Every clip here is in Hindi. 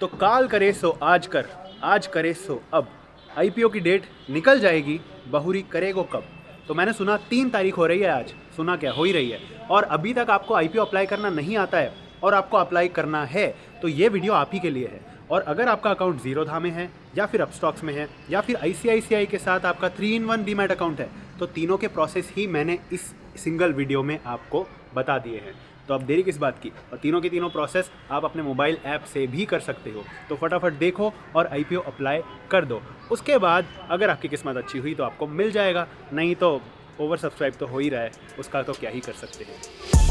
तो काल करे सो आज कर, आज करे सो अब। आईपीओ की डेट निकल जाएगी, बहुरी करेगो कब। तो मैंने सुना 3 तारीख हो रही है आज, सुना क्या हो ही रही है। और अभी तक आपको आईपीओ अप्लाई करना नहीं आता है और आपको अप्लाई करना है, तो ये वीडियो आप ही के लिए है। और अगर आपका अकाउंट जीरोधा में है या फिर अपस्टॉक्स में है या फिर आईसीआईसीआई के साथ आपका 3-in-1 डीमैट अकाउंट है, तो तीनों के प्रोसेस ही मैंने इस सिंगल वीडियो में आपको बता दिए हैं। तो अब देरी किस बात की, और तीनों के तीनों प्रोसेस आप अपने मोबाइल ऐप से भी कर सकते हो। तो फटाफट देखो और आईपीओ अप्लाई कर दो। उसके बाद अगर आपकी किस्मत अच्छी हुई तो आपको मिल जाएगा, नहीं तो ओवर सब्सक्राइब तो हो ही रहा है, उसका तो क्या ही कर सकते हैं।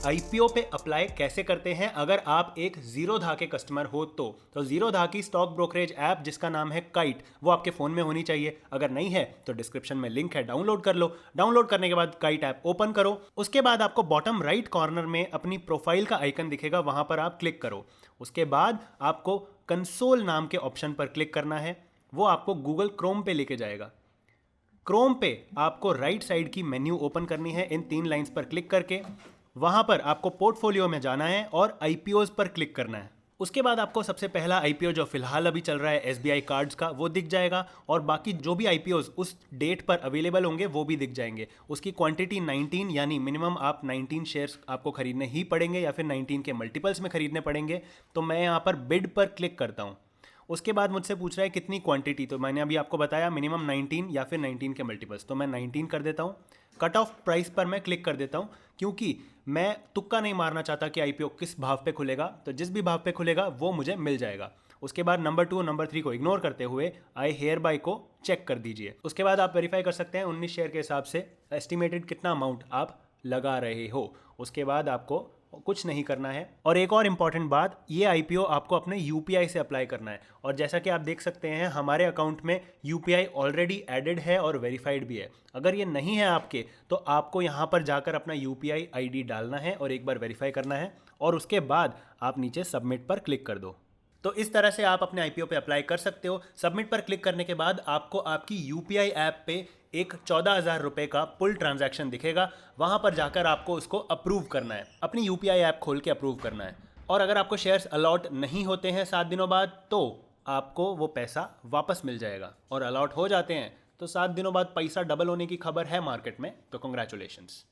आईपीओ पे अप्लाई कैसे करते हैं अगर आप एक जीरोधा के कस्टमर हो तो जीरोधा की स्टॉक ब्रोकरेज ऐप जिसका नाम है काइट, वो आपके फ़ोन में होनी चाहिए। अगर नहीं है तो डिस्क्रिप्शन में लिंक है, डाउनलोड कर लो। डाउनलोड करने के बाद काइट ऐप ओपन करो। उसके बाद आपको बॉटम राइट कॉर्नर में अपनी प्रोफाइल का आइकन दिखेगा, वहां पर आप क्लिक करो। उसके बाद आपको कंसोल नाम के ऑप्शन पर क्लिक करना है, वो आपको गूगल क्रोम पे लेके जाएगा। क्रोम पे आपको राइट साइड की मेन्यू ओपन करनी है इन 3 लाइंस पर क्लिक करके। वहां पर आपको पोर्टफोलियो में जाना है और आईपीओज पर क्लिक करना है। उसके बाद आपको सबसे पहला आईपीओ जो फिलहाल अभी चल रहा है एसबीआई कार्ड्स का, वो दिख जाएगा। और बाकी जो भी आईपीओज उस डेट पर अवेलेबल होंगे वो भी दिख जाएंगे। उसकी क्वांटिटी 19, यानी मिनिमम आप 19 शेयर्स आपको खरीदने ही पड़ेंगे या फिर 19 के मल्टीपल्स में खरीदने पड़ेंगे। तो मैं यहाँ पर बिड पर क्लिक करता हूँ। उसके बाद मुझसे पूछ रहा है कितनी क्वांटिटी, तो मैंने अभी आपको बताया मिनिमम 19 या फिर 19 के मल्टीपल्स, तो मैं 19 कर देता हूँ। कट ऑफ प्राइस पर मैं क्लिक कर देता हूँ, क्योंकि मैं तुक्का नहीं मारना चाहता कि आईपीओ किस भाव पे खुलेगा, तो जिस भी भाव पे खुलेगा वो मुझे मिल जाएगा। उसके बाद नंबर 2 नंबर 3 को इग्नोर करते हुए आई हेयर बाय को चेक कर दीजिए। उसके बाद आप वेरीफाई कर सकते हैं 19 शेयर के हिसाब से एस्टिमेटेड कितना अमाउंट आप लगा रहे हो। उसके बाद आपको कुछ नहीं करना है। और एक और इंपॉर्टेंट बात, ये आईपीओ आपको अपने यूपीआई से अप्लाई करना है। और जैसा कि आप देख सकते हैं हमारे अकाउंट में यूपीआई ऑलरेडी एडेड है और वेरीफाइड भी है। अगर ये नहीं है आपके, तो आपको यहाँ पर जाकर अपना यूपीआई आईडी डालना है और एक बार वेरीफाई करना है, और उसके बाद आप नीचे सबमिट पर क्लिक कर दो। तो इस तरह से आप अपने आईपीओ पे अप्लाई कर सकते हो। सबमिट पर क्लिक करने के बाद आपको आपकी यूपीआई ऐप पे एक 14,000 रुपये का पुल ट्रांजैक्शन दिखेगा। वहां पर जाकर आपको उसको अप्रूव करना है, अपनी यूपीआई ऐप खोल के अप्रूव करना है। और अगर आपको शेयर्स अलॉट नहीं होते हैं 7 दिनों बाद, तो आपको वो पैसा वापस मिल जाएगा। और अलॉट हो जाते हैं तो 7 दिनों बाद पैसा डबल होने की खबर है मार्केट में, तो कंग्रेचुलेशंस।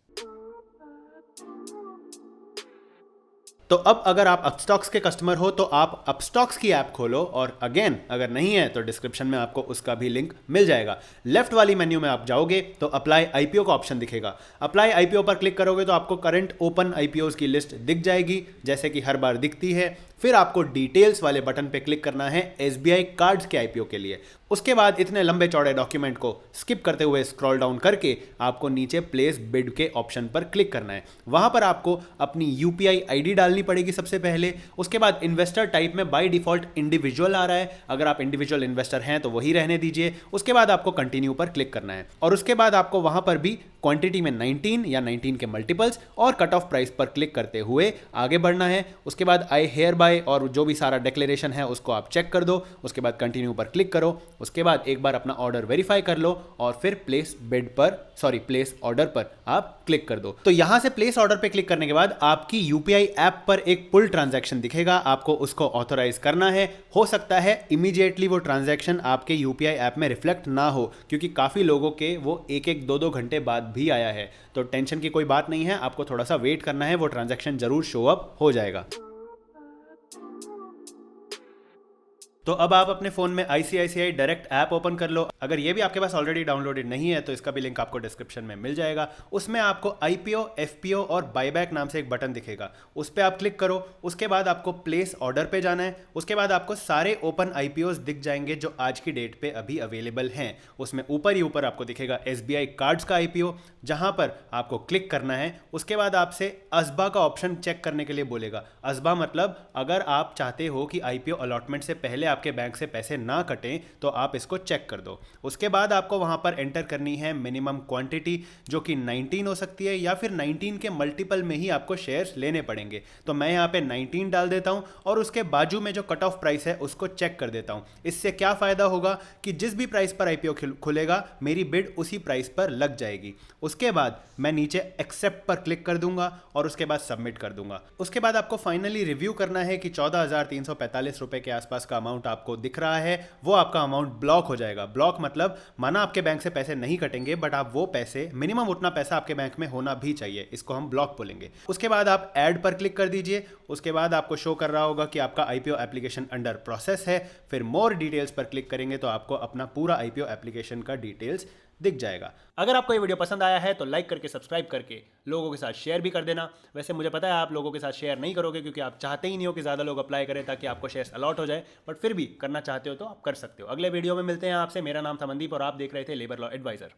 तो अब अगर आप अपस्टॉक्स के कस्टमर हो तो आप अपस्टॉक्स की ऐप खोलो, और अगेन अगर नहीं है तो डिस्क्रिप्शन में आपको उसका भी लिंक मिल जाएगा। लेफ्ट वाली मेन्यू में आप जाओगे तो अप्लाई आईपीओ का ऑप्शन दिखेगा। अप्लाई आईपीओ पर क्लिक करोगे तो आपको करंट ओपन आईपीओज की लिस्ट दिख जाएगी, जैसे कि हर बार दिखती है। फिर आपको डिटेल्स वाले बटन पे क्लिक करना है एसबीआई कार्ड्स के आईपीओ के लिए। उसके बाद इतने लंबे चौड़े डॉक्यूमेंट को स्किप करते हुए स्क्रॉल डाउन करके आपको नीचे प्लेस बिड के ऑप्शन पर क्लिक करना है। वहां पर आपको अपनी यूपीआई आईडी डालनी पड़ेगी सबसे पहले। उसके बाद इन्वेस्टर टाइप में बाय डिफॉल्ट इंडिविजुअल आ रहा है, अगर आप इंडिविजुअल इन्वेस्टर हैं तो वही रहने दीजिए। उसके बाद आपको कंटिन्यू पर क्लिक करना है, और उसके बाद आपको वहां पर भी क्वांटिटी में 19 या 19 के मल्टीपल्स और कट ऑफ प्राइस पर क्लिक करते हुए आगे बढ़ना है। उसके बाद आई हेयर बाय और जो भी सारा डिक्लेरेशन है उसको आप चेक कर दो। उसके बाद कंटिन्यू पर क्लिक करो। उसके बाद एक बार अपना ऑर्डर वेरीफाई कर लो और फिर प्लेस ऑर्डर पर आप क्लिक कर दो। तो यहां से प्लेस ऑर्डर पे क्लिक करने के बाद आपकी यूपीआई ऐप पर एक पुल ट्रांजैक्शन दिखेगा, आपको उसको ऑथोराइज करना है। हो सकता है इमीडिएटली वो ट्रांजैक्शन आपके यूपीआई ऐप में रिफ्लेक्ट ना हो, क्योंकि काफी लोगों के वो 1-1, 2-2 घंटे बाद भी आया है। तो टेंशन की कोई बात नहीं है, आपको थोड़ा सा वेट करना है, वो ट्रांजैक्शन जरूर शो अप हो जाएगा। तो अब आप अपने फोन में आईसीआईसीआई डायरेक्ट ऐप ओपन कर लो। अगर ये भी आपके पास ऑलरेडी डाउनलोडेड नहीं है तो इसका भी लिंक आपको डिस्क्रिप्शन में मिल जाएगा। उसमें आपको आईपीओ, एफपीओ और बायबैक नाम से एक बटन दिखेगा, उस पर आप क्लिक करो। उसके बाद आपको प्लेस ऑर्डर पे जाना है। उसके बाद आपको सारे ओपन आईपीओज दिख जाएंगे जो आज की डेट पे अभी अवेलेबल हैं। उसमें ऊपर ही ऊपर आपको दिखेगा एसबीआई कार्ड्स का आईपीओ, जहां पर आपको क्लिक करना है। उसके बाद आपसे असबा का ऑप्शन चेक करने के लिए बोलेगा। असबा मतलब अगर आप चाहते हो कि आईपीओ अलॉटमेंट से पहले आपके बैंक से पैसे ना कटें तो आप इसको चेक कर दो। उसके बाद आपको वहाँ पर एंटर करनी है मिनिमम क्वांटिटी, जो कि 19 हो सकती है या फिर 19 के मल्टीपल में ही आपको शेयर्स लेने पड़ेंगे। तो मैं यहाँ पे 19 डाल देता हूँ और उसके बाजू में जो कट ऑफ प्राइस है उसको चेक कर देता हूँ। इससे क्या फ़ायदा होगा कि जिस भी प्राइस पर आईपीओ खुलेगा मेरी बिड उसी प्राइस पर लग जाएगी। उसके बाद मैं नीचे एक्सेप्ट पर क्लिक कर दूंगा और उसके बाद सबमिट कर दूंगा। उसके बाद आपको फाइनली रिव्यू करना है कि 14,345 रुपए के आसपास का अमाउंट आपको दिख रहा है, वो आपका अमाउंट ब्लॉक हो जाएगा। ब्लॉक मतलब माना आपके बैंक से पैसे नहीं कटेंगे, बट आप वो पैसे, मिनिमम उतना पैसा आपके बैंक में होना भी चाहिए, इसको हम ब्लॉक बोलेंगे। उसके बाद आप ऐड पर क्लिक कर दीजिए। उसके बाद आपको शो कर रहा होगा कि आपका आईपीओ एप्लीकेशन अंडर प्रोसेस है। फिर मोर डिटेल्स पर क्लिक करेंगे तो आपको अपना पूरा आईपीओ एप्लीकेशन का डिटेल्स दिख जाएगा। अगर आपको ये वीडियो पसंद आया है तो लाइक करके, सब्सक्राइब करके लोगों के साथ शेयर भी कर देना। वैसे मुझे पता है आप लोगों के साथ शेयर नहीं करोगे क्योंकि आप चाहते ही नहीं हो कि ज़्यादा लोग अप्लाई करें ताकि आपको शेयर्स अलॉट हो जाए, बट फिर भी करना चाहते हो तो आप कर सकते हो। अगले वीडियो में मिलते हैं आपसे। मेरा नाम था मनदीप और आप देख रहे थे लेबर लॉ एडवाइजर।